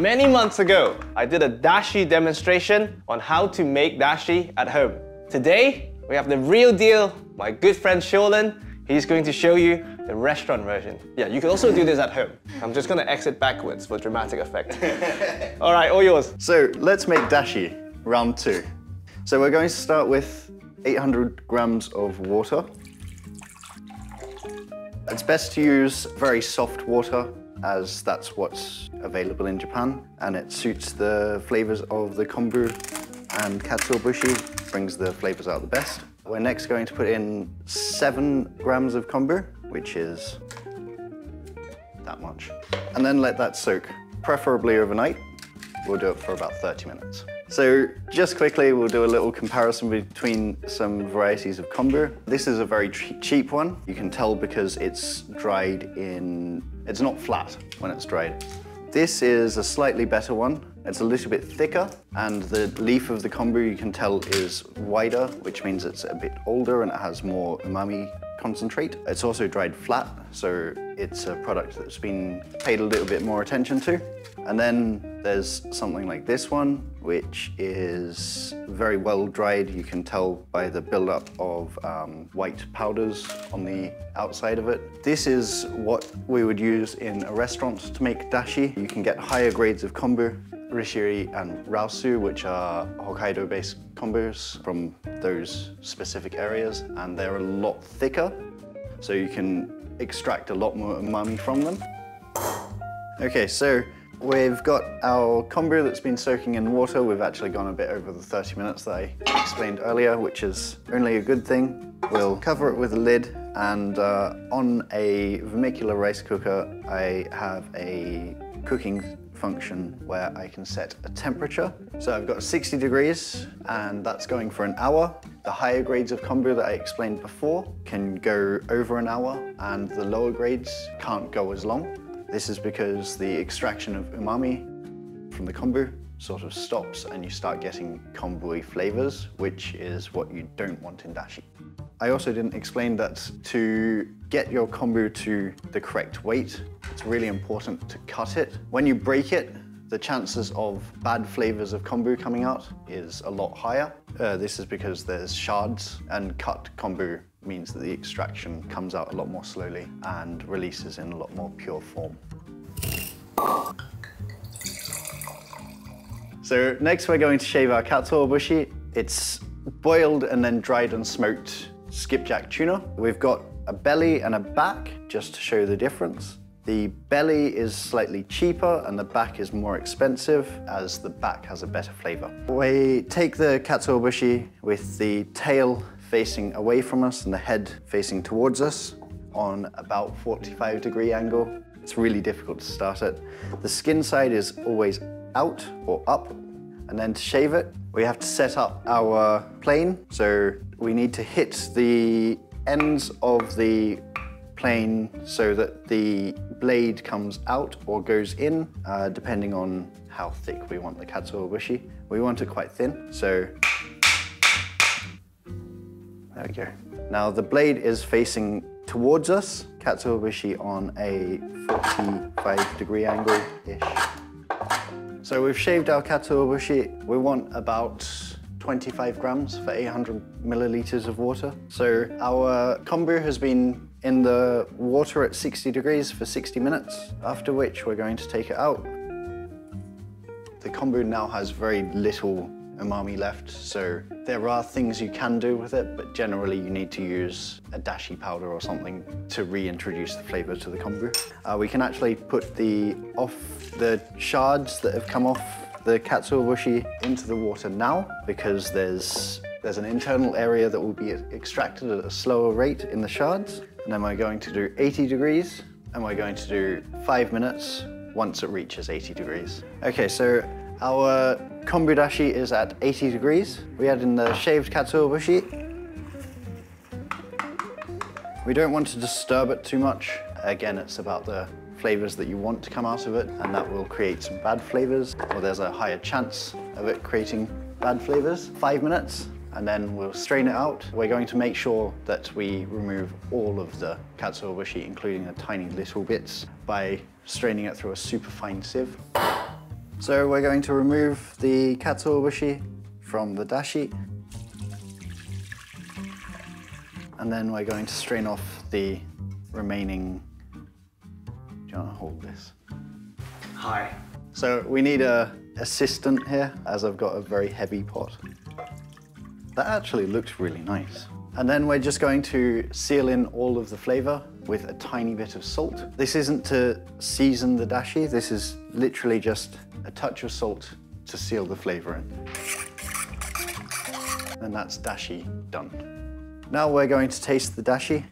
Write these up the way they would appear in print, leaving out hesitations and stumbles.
Many months ago, I did a dashi demonstration on how to make dashi at home. Today, we have the real deal, my good friend Sholan. He's going to show you the restaurant version. Yeah, you can also do this at home. I'm just gonna exit backwards for dramatic effect. All right, all yours. So let's make dashi, round 2. So we're going to start with 800 grams of water. It's best to use very soft water, as that's what's available in Japan, and it suits the flavors of the kombu and katsuobushi, brings the flavors out the best. We're next going to put in 7 grams of kombu, which is that much, and then let that soak, preferably overnight. We'll do it for about 30 minutes. So just quickly, we'll do a little comparison between some varieties of kombu. This is a very cheap one. You can tell because it's dried in, it's not flat when it's dried. This is a slightly better one. It's a little bit thicker, and the leaf of the kombu you can tell is wider, which means it's a bit older and it has more umami concentrate. It's also dried flat, so it's a product that's been paid a little bit more attention to. And then there's something like this one, which is very well dried. You can tell by the buildup of white powders on the outside of it. This is what we would use in a restaurant to make dashi. You can get higher grades of kombu, rishiri and raosu, which are Hokkaido-based kombus from those specific areas, and they're a lot thicker, so you can extract a lot more umami from them. Okay, so we've got our kombu that's been soaking in water. We've actually gone a bit over the 30 minutes that I explained earlier, which is only a good thing. We'll cover it with a lid, and on a vermicular rice cooker, I have a cooking function where I can set a temperature. So I've got 60 degrees, and that's going for an hour. The higher grades of kombu that I explained before can go over an hour, and the lower grades can't go as long. This is because the extraction of umami from the kombu sort of stops, and you start getting kombu-y flavors, which is what you don't want in dashi. I also didn't explain that to get your kombu to the correct weight, it's really important to cut it. When you break it, the chances of bad flavors of kombu coming out is a lot higher. This is because there's shards, and cut kombu means that the extraction comes out a lot more slowly and releases in a lot more pure form. So next we're going to shave our katsuobushi. It's boiled and then dried and smoked skipjack tuna. We've got a belly and a back, just to show the difference. The belly is slightly cheaper and the back is more expensive, as the back has a better flavor. We take the katsuobushi with the tail facing away from us and the head facing towards us on about 45-degree angle. It's really difficult to start it. The skin side is always out or up, and then to shave it, we have to set up our plane. So we need to hit the ends of the plane so that the blade comes out or goes in, depending on how thick we want the katsuobushi. We want it quite thin, so there we go. Now the blade is facing towards us, katsuobushi on a 45-degree angle-ish. So we've shaved our katsuobushi. We want about 25 grams for 800 milliliters of water. So our kombu has been in the water at 60 degrees for 60 minutes, after which we're going to take it out. The kombu now has very little umami left, so there are things you can do with it, but generally you need to use a dashi powder or something to reintroduce the flavor to the kombu. We can actually put the shards that have come off the katsuobushi into the water now, because there's an internal area that will be extracted at a slower rate in the shards. And then we're going to do 80 degrees, and we're going to do 5 minutes once it reaches 80 degrees. Okay, so our kombu dashi is at 80 degrees. We add in the shaved katsuobushi. We don't want to disturb it too much. Again, it's about the flavors that you want to come out of it, and that will create some bad flavors, or there's a higher chance of it creating bad flavors. 5 minutes, and then we'll strain it out. We're going to make sure that we remove all of the katsuobushi, including the tiny little bits, by straining it through a super fine sieve. So we're going to remove the katsuobushi from the dashi. And then we're going to strain off the remaining... Do you want to hold this? Hi. So we need an assistant here, as I've got a very heavy pot. That actually looks really nice. And then we're just going to seal in all of the flavor with a tiny bit of salt. This isn't to season the dashi, this is literally just a touch of salt to seal the flavor in. And that's dashi done. Now we're going to taste the dashi.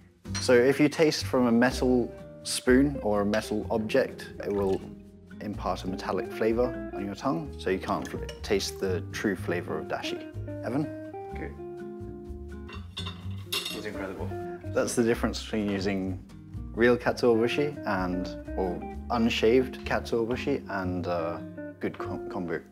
So if you taste from a metal spoon or a metal object, it will impart a metallic flavor on your tongue, so you can't taste the true flavor of dashi. Evan? Good. It's incredible. That's the difference between using real katsuobushi and, or unshaved katsuobushi and good kombu.